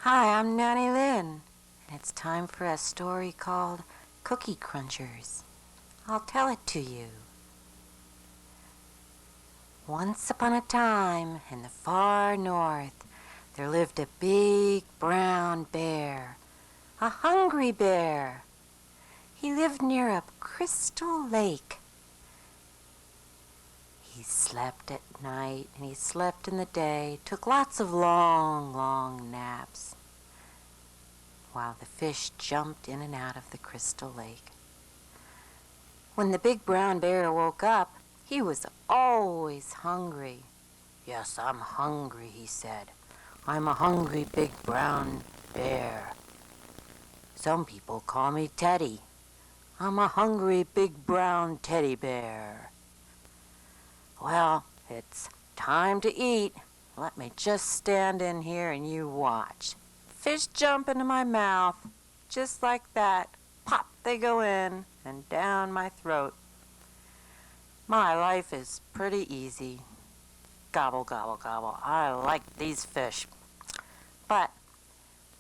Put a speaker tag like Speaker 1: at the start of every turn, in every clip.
Speaker 1: Hi, I'm Nanny Lynn, and it's time for a story called Cookie Crunchers. I'll tell it to you. Once upon a time, in the far north, there lived a big brown bear, a hungry bear. He lived near a crystal lake. He slept at night and he slept in the day, took lots of long naps, while the fish jumped in and out of the crystal lake. When the big brown bear woke up, he was always hungry. "Yes, I'm hungry," he said. "I'm a hungry big brown bear. Some people call me Teddy. I'm a hungry big brown teddy bear. Well, it's time to eat. Let me just stand in here and you watch. Fish jump into my mouth, just like that. Pop, they go in and down my throat. My life is pretty easy. Gobble, gobble, gobble. I like these fish. But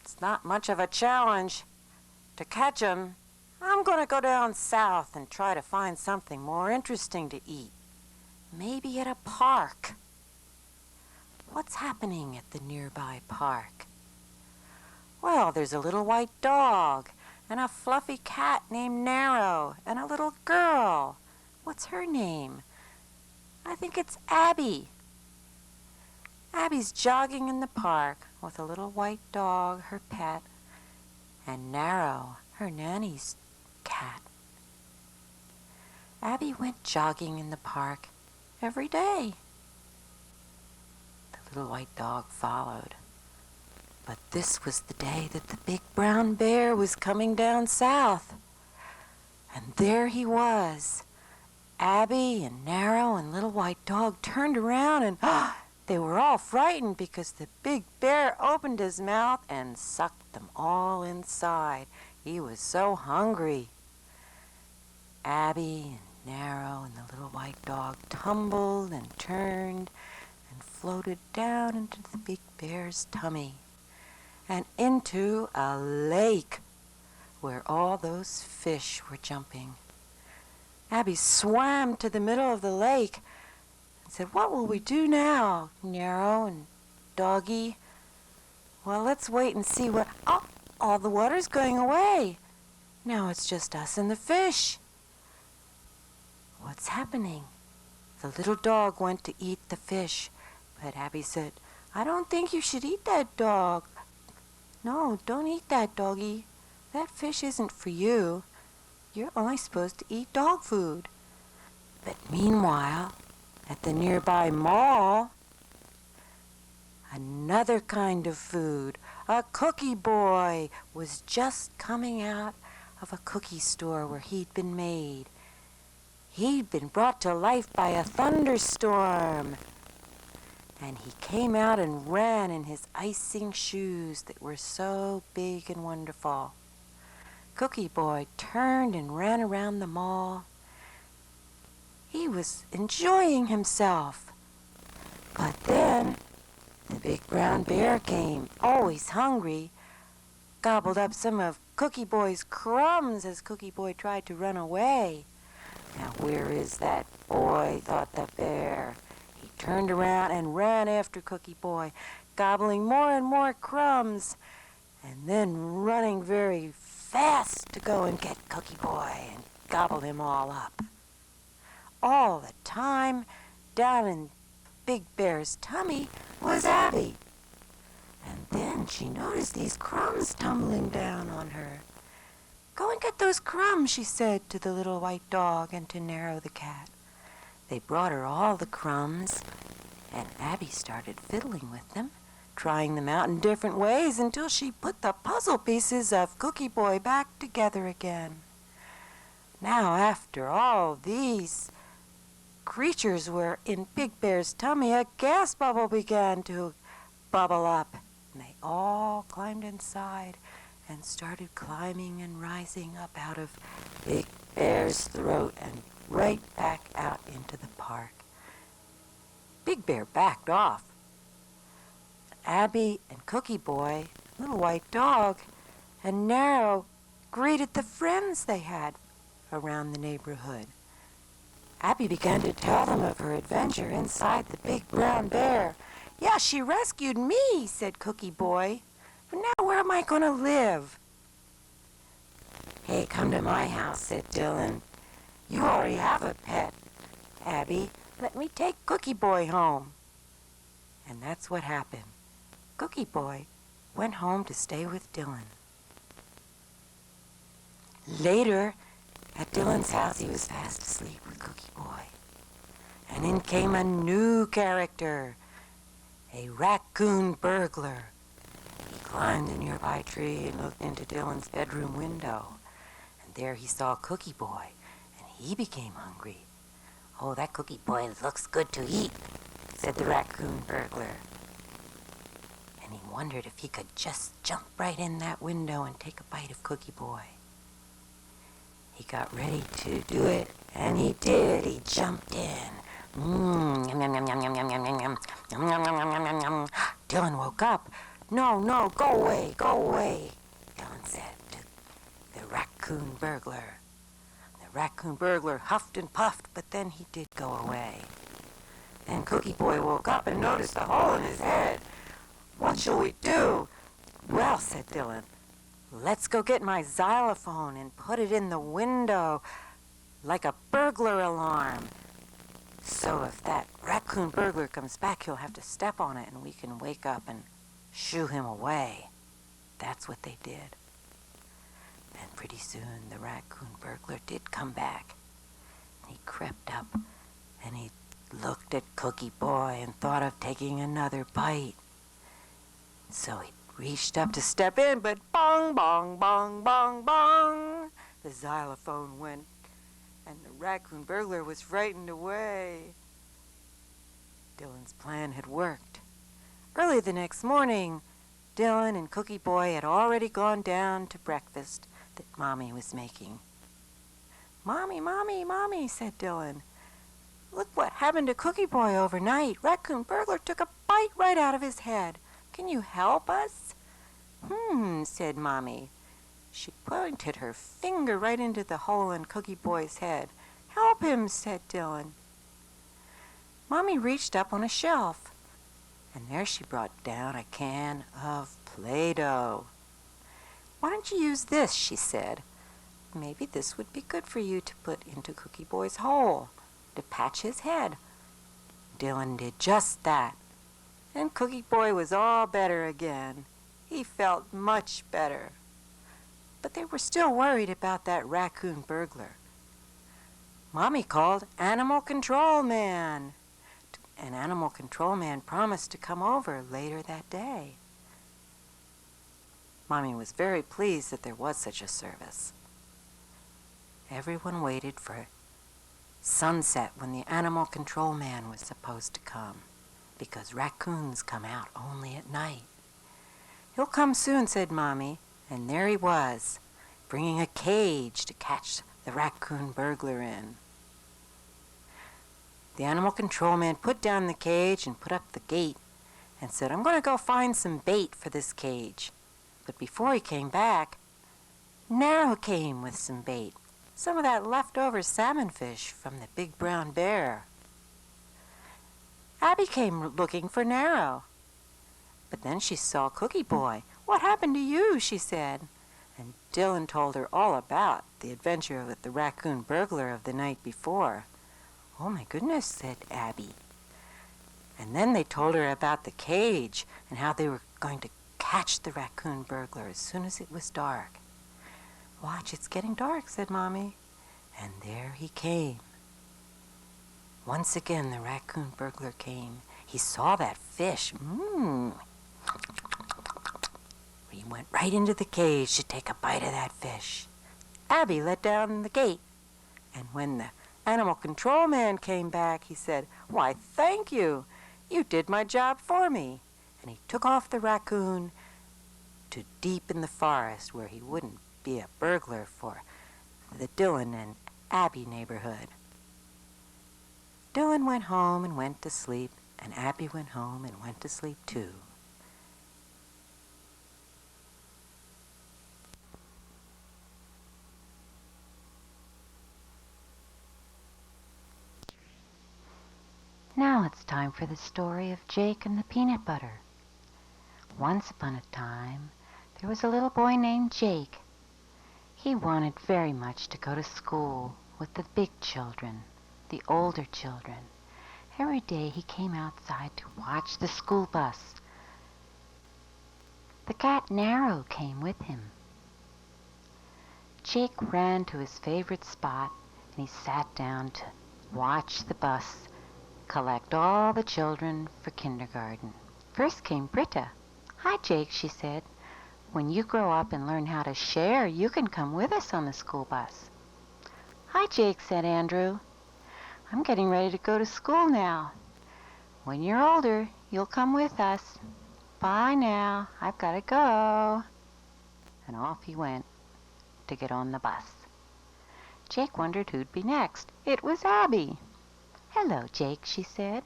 Speaker 1: it's not much of a challenge. To catch 'em, I'm going to go down south and try to find something more interesting to eat. Maybe at a park." What's happening at the nearby park? Well, there's a little white dog and a fluffy cat named Narrow and a little girl. What's her name? I think it's Abby. Abby's jogging in the park with a little white dog, her pet, and Narrow, her nanny's cat. Abby went jogging in the park every day. The little white dog followed. But this was the day that the big brown bear was coming down south. And there he was. Abby and Narrow and little white dog turned around and they were all frightened because the big bear opened his mouth and sucked them all inside. He was so hungry. Abby and Narrow and the little white dog tumbled and turned and floated down into the big bear's tummy and into a lake where all those fish were jumping. Abby swam to the middle of the lake and said, "What will we do now, Narrow and Doggy?" "Well, let's wait and see what..." "Oh, all the water's going away. Now it's just us and the fish." "What's happening?" The little dog went to eat the fish, but Abby said, "I don't think you should eat that dog." "No, don't eat that, Doggy. That fish isn't for you. You're only supposed to eat dog food." But meanwhile, at the nearby mall, another kind of food, a cookie boy, was just coming out of a cookie store where he'd been made. He'd been brought to life by a thunderstorm. And he came out and ran in his icing shoes that were so big and wonderful. Cookie Boy turned and ran around the mall. He was enjoying himself. But then the big brown bear came, always hungry, gobbled up some of Cookie Boy's crumbs as Cookie Boy tried to run away. "Now where is that boy?" thought the bear. He turned around and ran after Cookie Boy, gobbling more and more crumbs, and then running very fast to go and get Cookie Boy and gobble him all up. All the time, down in Big Bear's tummy was Abby. And then she noticed these crumbs tumbling down on her. "Go and get those crumbs," she said to the little white dog and to Narrow the cat. They brought her all the crumbs, and Abby started fiddling with them, trying them out in different ways until she put the puzzle pieces of Cookie Boy back together again. Now, after all these creatures were in Big Bear's tummy, a gas bubble began to bubble up, and they all climbed inside and started climbing and rising up out of Big Bear's throat and right back out into the park. Big Bear backed off. Abby and Cookie Boy little white dog, and Narrow greeted the friends they had around the neighborhood. Abby began to tell them of her adventure inside the big brown bear. Yeah, she rescued me, said Cookie Boy. But now where am I going to live? Hey, come to my house, said Dylan. You already have a pet, Abby. Let me take Cookie Boy home. And that's what happened. Cookie Boy went home to stay with Dylan. Later, at Dylan's house, he was fast asleep with Cookie Boy. And in came a new character, a raccoon burglar. He climbed a nearby tree and looked into Dylan's bedroom window. And there he saw Cookie Boy, and he became hungry. Oh, that Cookie Boy looks good to eat, said the raccoon burglar. And he wondered if he could just jump right in that window and take a bite of Cookie Boy. He got ready to do it, and he did. He jumped in. Dylan woke up. No, go away, Dylan said to the raccoon burglar. The raccoon burglar huffed and puffed, but then he did go away. Then Cookie Boy woke up and noticed a hole in his head. What shall we do? Well, said Dylan, let's go get my xylophone and put it in the window like a burglar alarm. So if that raccoon burglar comes back, he'll have to step on it and we can wake up and shoo him away. That's what they did. And pretty soon the raccoon burglar did come back. He crept up and he looked at Cookie Boy and thought of taking another bite. So he reached up to step in, but bong, bong, bong, bong, bong, the xylophone went, and the raccoon burglar was frightened away. Dylan's plan had worked. Early the next morning, Dylan and Cookie Boy had already gone down to breakfast that Mommy was making. Mommy, said Dylan. Look what happened to Cookie Boy overnight. Raccoon burglar took a bite right out of his head. Can you help us? Said Mommy. She pointed her finger right into the hole in Cookie Boy's head. Help him, said Dylan. Mommy reached up on a shelf, and there she brought down a can of Play-Doh. Why don't you use this, she said. Maybe this would be good for you to put into Cookie Boy's hole, to patch his head. Dylan did just that, and Cookie Boy was all better again. He felt much better. But they were still worried about that raccoon burglar. Mommy called Animal Control Man. An Animal Control Man promised to come over later that day. Mommy was very pleased that there was such a service. Everyone waited for sunset when the Animal Control Man was supposed to come, because raccoons come out only at night. He'll come soon, said Mommy, and there he was, bringing a cage to catch the raccoon burglar in. The Animal Control Man put down the cage and put up the gate and said, I'm going to go find some bait for this cage. But before he came back, Narrow came with some bait, some of that leftover salmon fish from the big brown bear. Abby came looking for Narrow. But then she saw Cookie Boy. What happened to you? She said. And Dylan told her all about the adventure with the raccoon burglar of the night before. Oh my goodness, said Abby. And then they told her about the cage and how they were going to catch the raccoon burglar as soon as it was dark. Watch, it's getting dark, said Mommy. And there he came. Once again, the raccoon burglar came. He saw that fish. He went right into the cage to take a bite of that fish. Abby let down the gate, and when the Animal Control Man came back, he said, Why, thank you. You did my job for me. And he took off the raccoon to deep in the forest where he wouldn't be a burglar for the Dylan and Abby neighborhood. Dylan went home and went to sleep, and Abby went home and went to sleep too. Now it's time for the story of Jake and the peanut butter. Once upon a time, there was a little boy named Jake. He wanted very much to go to school with the big children, the older children. Every day he came outside to watch the school bus. The cat Narrow came with him. Jake ran to his favorite spot and he sat down to watch the bus collect all the children for kindergarten. First came Britta. "Hi, Jake," she said. "When you grow up and learn how to share, you can come with us on the school bus." "Hi, Jake," said Andrew. "I'm getting ready to go to school now. When you're older, you'll come with us. Bye now, I've got to go." And off he went to get on the bus. Jake wondered who'd be next. It was Abby. "Hello, Jake," she said.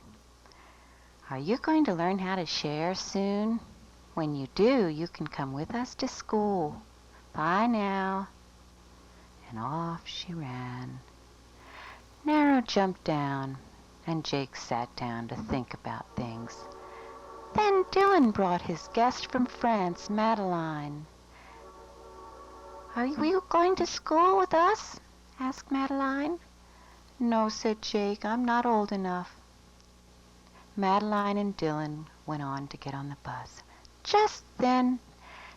Speaker 1: "Are you going to learn how to share soon? When you do, you can come with us to school. Bye now." And off she ran. Narrow jumped down, and Jake sat down to think about things. Then Dylan brought his guest from France, Madeline. "Are you going to school with us?" asked Madeline. "No," said Jake, "I'm not old enough." Madeline and Dylan went on to get on the bus. Just then,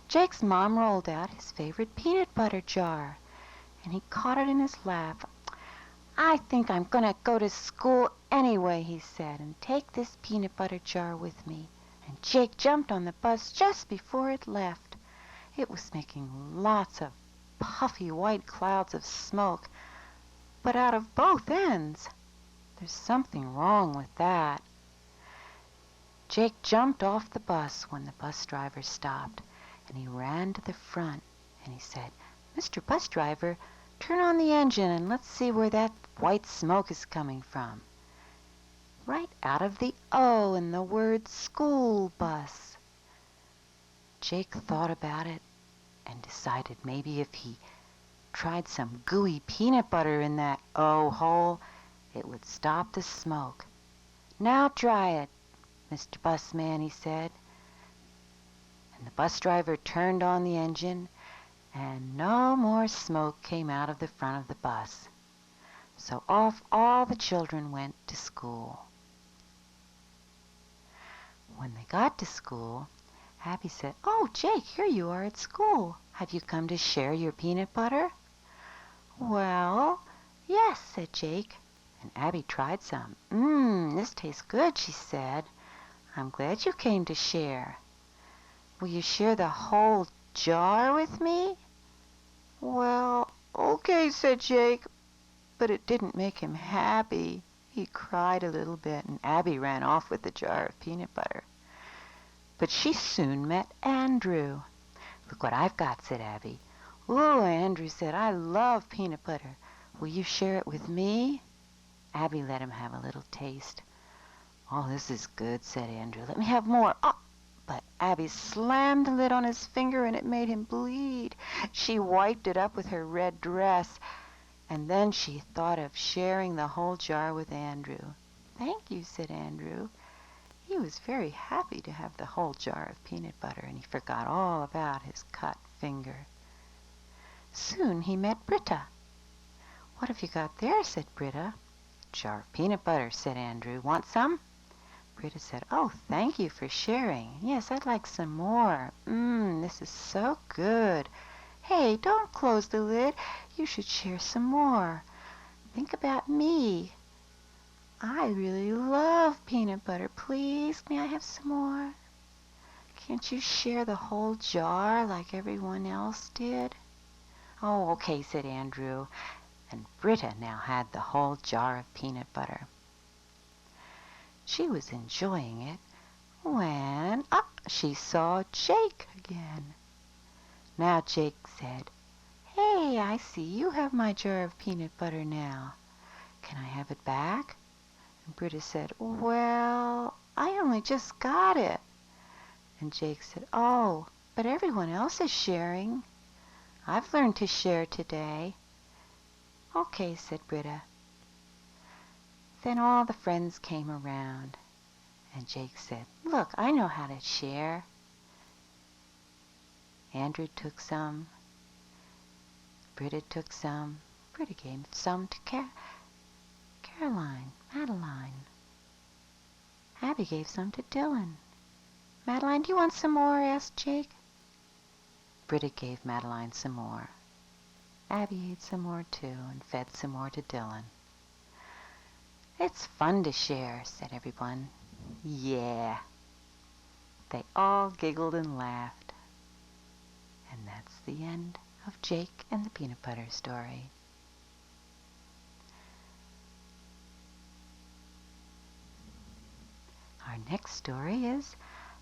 Speaker 1: Jake's mom rolled out his favorite peanut butter jar, and he caught it in his lap. "I think I'm going to go to school anyway," he said, "and take this peanut butter jar with me." And Jake jumped on the bus just before it left. It was making lots of puffy white clouds of smoke, but out of both ends. There's something wrong with that. Jake jumped off the bus when the bus driver stopped, and he ran to the front, and he said, "Mr. Bus Driver, turn on the engine and let's see where that white smoke is coming from." "Right out of the O in the word school bus." Jake thought about it and decided maybe if he tried some gooey peanut butter in that O hole, it would stop the smoke. "Now try it, Mr. Busman," he said. And the bus driver turned on the engine, and no more smoke came out of the front of the bus. So off all the children went to school. When they got to school, Abby said, "Oh, Jake, here you are at school. Have you come to share your peanut butter?" "Well, yes," said Jake. And Abby tried some. This tastes good," she said. "I'm glad you came to share. Will you share the whole jar with me?" "Well, okay," said Jake, but it didn't make him happy. He cried a little bit, and Abby ran off with the jar of peanut butter. But she soon met Andrew. "Look what I've got," said Abby. "Ooh," Andrew said, "I love peanut butter. Will you share it with me?" Abby let him have a little taste. "Oh, this is good," said Andrew. "Let me have more." Oh, but Abby slammed the lid on his finger, and it made him bleed. She wiped it up with her red dress, and then she thought of sharing the whole jar with Andrew. "Thank you," said Andrew. He was very happy to have the whole jar of peanut butter, and he forgot all about his cut finger. Soon he met Britta. "What have you got there?" said Britta. "Jar of peanut butter," said Andrew. "Want some?" Britta said, "Oh, thank you for sharing. Yes, I'd like some more. This is so good. Hey, don't close the lid. You should share some more. Think about me. I really love peanut butter. Please, may I have some more? Can't you share the whole jar like everyone else did?" "Oh, okay," said Andrew. And Britta now had the whole jar of peanut butter. She was enjoying it when she saw Jake again. Now Jake said, "Hey, I see you have my jar of peanut butter now. Can I have it back?" And Britta said, "Well, I only just got it." And Jake said, "Oh, but everyone else is sharing. I've learned to share today." "Okay," said Britta. Then all the friends came around, and Jake said, "Look, I know how to share." Andrew took some. Britta took some. Britta gave some to Caroline, Madeline. Abby gave some to Dylan. "Madeline, do you want some more?" asked Jake. Britta gave Madeline some more. Abby ate some more too and fed some more to Dylan. "It's fun to share," said everyone. "Yeah." They all giggled and laughed. And that's the end of Jake and the Peanut Butter Story. Our next story is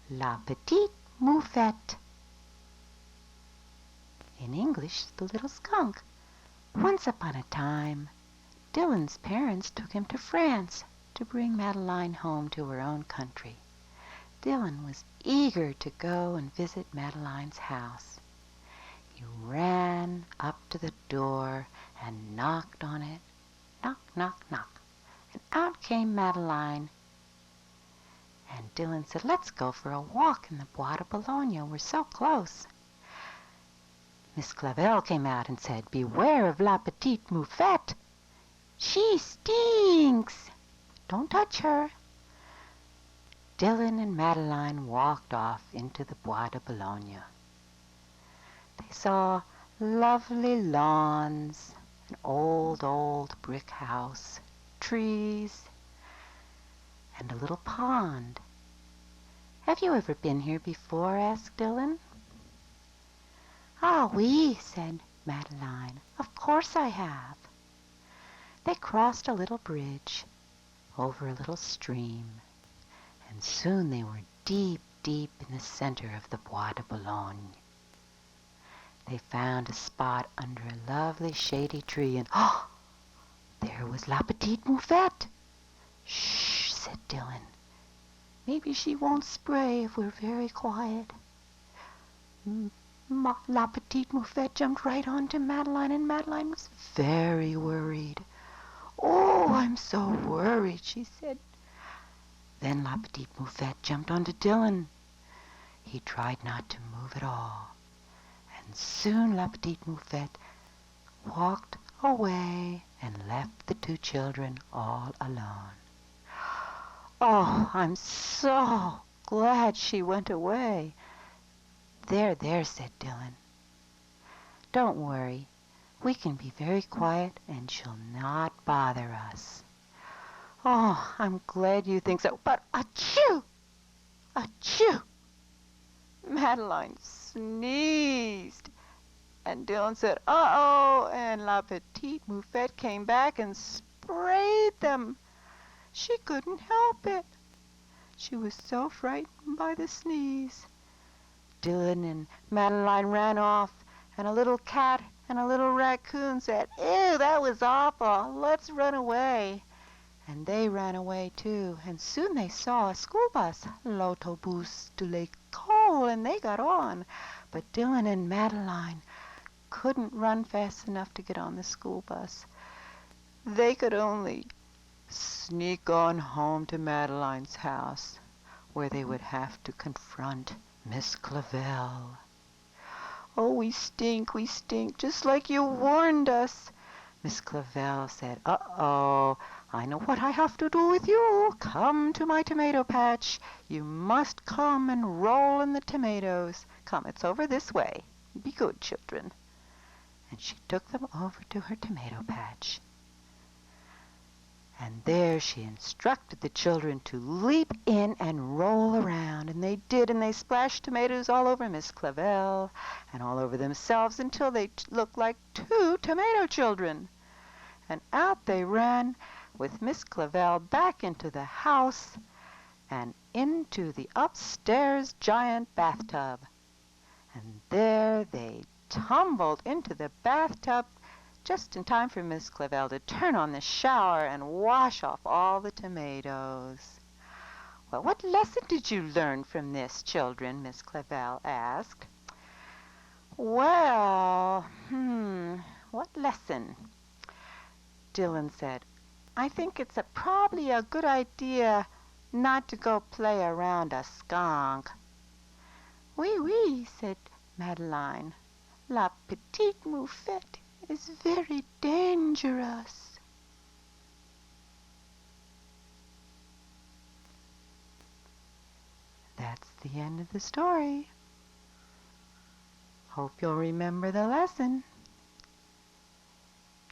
Speaker 1: La Petite Mouffette. In English, the little skunk. Once upon a time, Dylan's parents took him to France to bring Madeline home to her own country. Dylan was eager to go and visit Madeline's house. He ran up to the door and knocked on it. Knock, knock, knock. And out came Madeline. And Dylan said, "Let's go for a walk in the Bois de Boulogne. We're so close." Miss Clavel came out and said, "Beware of La Petite Mouffette. She stinks. Don't touch her." Dylan and Madeline walked off into the Bois de Boulogne. They saw lovely lawns, an old brick house, trees, and a little pond. "Have you ever been here before?" asked Dylan. "Ah, oui," said Madeline. "Of course I have." They crossed a little bridge over a little stream, and soon they were deep, deep in the center of the Bois de Boulogne. They found a spot under a lovely shady tree, and there was La Petite Mouffette. "Shh," said Dylan. "Maybe she won't spray if we're very quiet." La Petite Mouffette jumped right onto Madeline, and Madeline was very worried. "Oh, I'm so worried," she said. Then La Petite Mouffette jumped onto Dylan. He tried not to move at all, and soon La Petite Mouffette walked away and left the two children all alone. "Oh, I'm so glad she went away." There, said Dylan. "Don't worry. We can be very quiet and she'll not bother us." "Oh, I'm glad you think so, but achoo! Achoo!" Madeline sneezed, and Dylan said, "Uh-oh," and La Petite Mouffette came back and sprayed them. She couldn't help it. She was so frightened by the sneeze. Dylan and Madeline ran off, and a little cat and a little raccoon said, "Ew, that was awful. Let's run away." And they ran away too, and soon they saw a school bus, l'autobus de l'école, and they got on. But Dylan and Madeline couldn't run fast enough to get on the school bus. They could only sneak on home to Madeline's house, where they would have to confront Miss Clavel. "Oh, we stink, just like you warned us." Miss Clavel said, "Uh-oh, I know what I have to do with you. Come to my tomato patch. You must come and roll in the tomatoes. Come, it's over this way. Be good, children." And she took them over to her tomato patch. And there she instructed the children to leap in and roll around. And they did, and they splashed tomatoes all over Miss Clavel and all over themselves until they looked like two tomato children. And out they ran with Miss Clavel back into the house and into the upstairs giant bathtub. And there they tumbled into the bathtub just in time for Miss Clavel to turn on the shower and wash off all the tomatoes. "Well, what lesson did you learn from this, children?" Miss Clavel asked. "Well, what lesson?" Dylan said, I think it's probably a good idea not to go play around a skunk." "Oui, oui," said Madeline. "La Petite Mouffette is very dangerous." That's the end of the story. Hope you'll remember the lesson.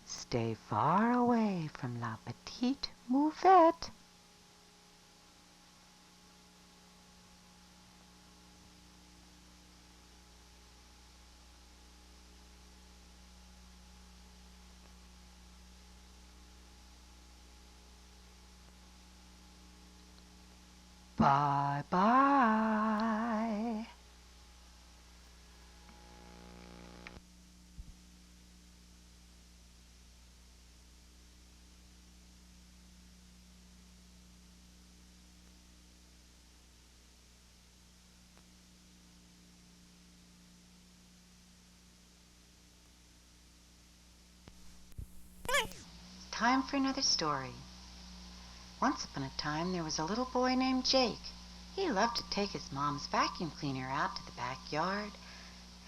Speaker 1: Stay far away from La Petite Mouffette. Bye-bye. Time for another story. Once upon a time there was a little boy named Jake. He loved to take his mom's vacuum cleaner out to the backyard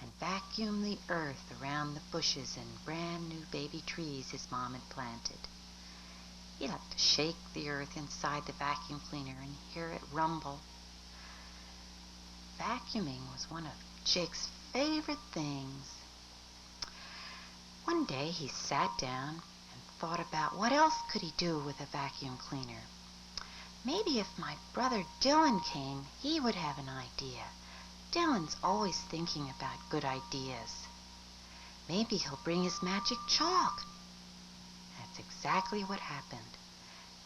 Speaker 1: and vacuum the earth around the bushes and brand new baby trees his mom had planted. He liked to shake the earth inside the vacuum cleaner and hear it rumble. Vacuuming was one of Jake's favorite things. One day he sat down and thought about what else could he do with a vacuum cleaner. Maybe if my brother Dylan came, he would have an idea. Dylan's always thinking about good ideas. Maybe he'll bring his magic chalk. That's exactly what happened.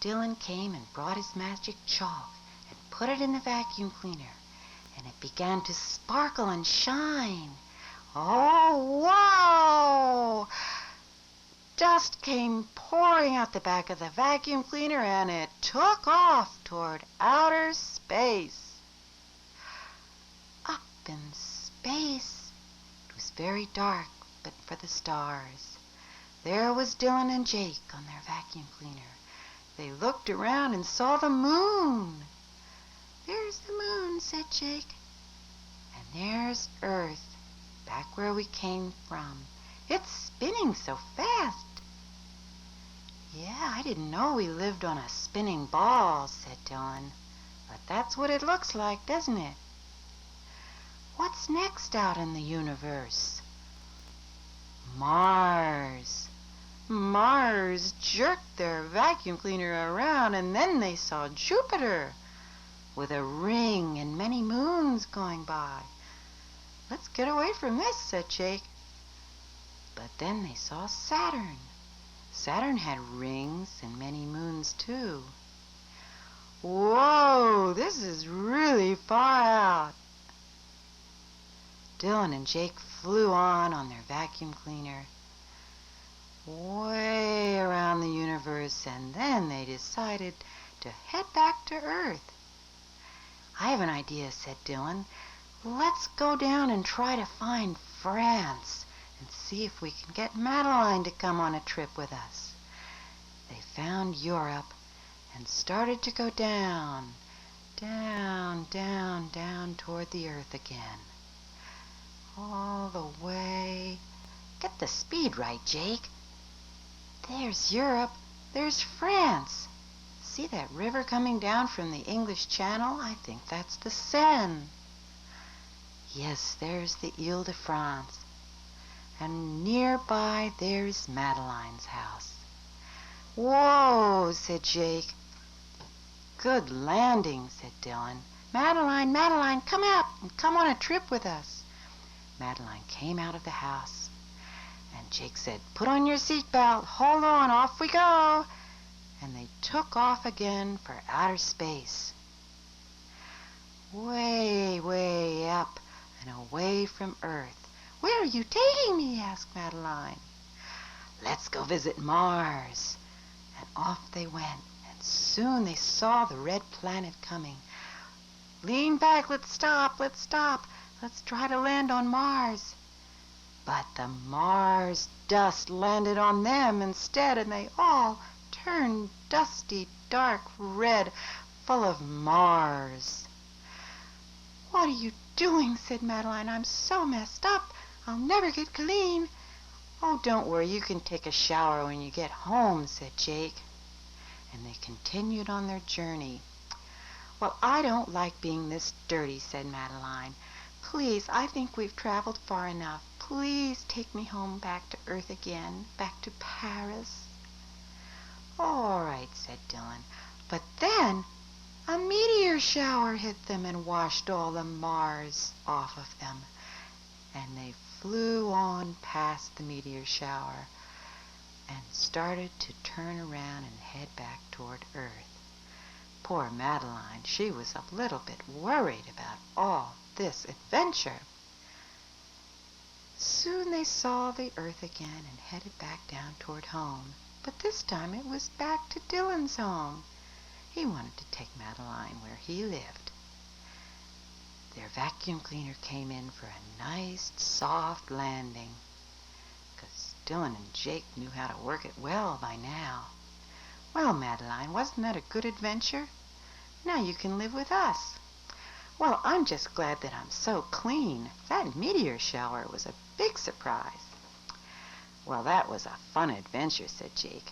Speaker 1: Dylan came and brought his magic chalk and put it in the vacuum cleaner, and it began to sparkle and shine. Oh, wow! Dust came pouring out the back of the vacuum cleaner, and it took off toward outer space. Up in space, it was very dark, but for the stars. There was Dylan and Jake on their vacuum cleaner. They looked around and saw the moon. "There's the moon," said Jake. "And there's Earth, back where we came from. It's spinning so fast." "Yeah, I didn't know we lived on a spinning ball," said Dylan. "But that's what it looks like, doesn't it?" "What's next out in the universe?" "Mars." Mars jerked their vacuum cleaner around, and then they saw Jupiter with a ring and many moons going by. "Let's get away from this," said Jake. But then they saw Saturn. Saturn had rings and many moons too. "Whoa, this is really far out." Dylan and Jake flew on their vacuum cleaner way around the universe, and then they decided to head back to Earth. "I have an idea," said Dylan. "Let's go down and try to find France and see if we can get Madeline to come on a trip with us." They found Europe and started to go down, down, down, down toward the Earth again. All the way. Get the speed right, Jake. There's Europe. There's France. See that river coming down from the English Channel? I think that's the Seine. Yes, there's the Ile-de-France. And nearby there's Madeline's house. "Whoa," said Jake. "Good landing," said Dylan. "Madeline, Madeline, come out and come on a trip with us." Madeline came out of the house, and Jake said, "Put on your seatbelt, hold on, off we go." And they took off again for outer space. Way, way up and away from Earth. "Where are you taking me?" asked Madeline. "Let's go visit Mars." And off they went, and soon they saw the red planet coming. "Lean back, let's stop, let's stop. Let's try to land on Mars." But the Mars dust landed on them instead, and they all turned dusty, dark red, full of Mars. "What are you doing?" said Madeline. "I'm so messed up. I'll never get clean." "Oh, don't worry. You can take a shower when you get home," said Jake. And they continued on their journey. "Well, I don't like being this dirty," said Madeline. "Please, I think we've traveled far enough. Please take me home back to Earth again, back to Paris." "All right," said Dylan. But then a meteor shower hit them and washed all the Mars off of them. And they flew on past the meteor shower and started to turn around and head back toward Earth. Poor Madeline, she was a little bit worried about all this adventure. Soon they saw the Earth again and headed back down toward home. But this time it was back to Dylan's home. He wanted to take Madeline where he lived. Their vacuum cleaner came in for a nice, soft landing, because Dylan and Jake knew how to work it well by now. "Well, Madeline, wasn't that a good adventure? Now you can live with us." "Well, I'm just glad that I'm so clean. That meteor shower was a big surprise." "Well, that was a fun adventure," said Jake.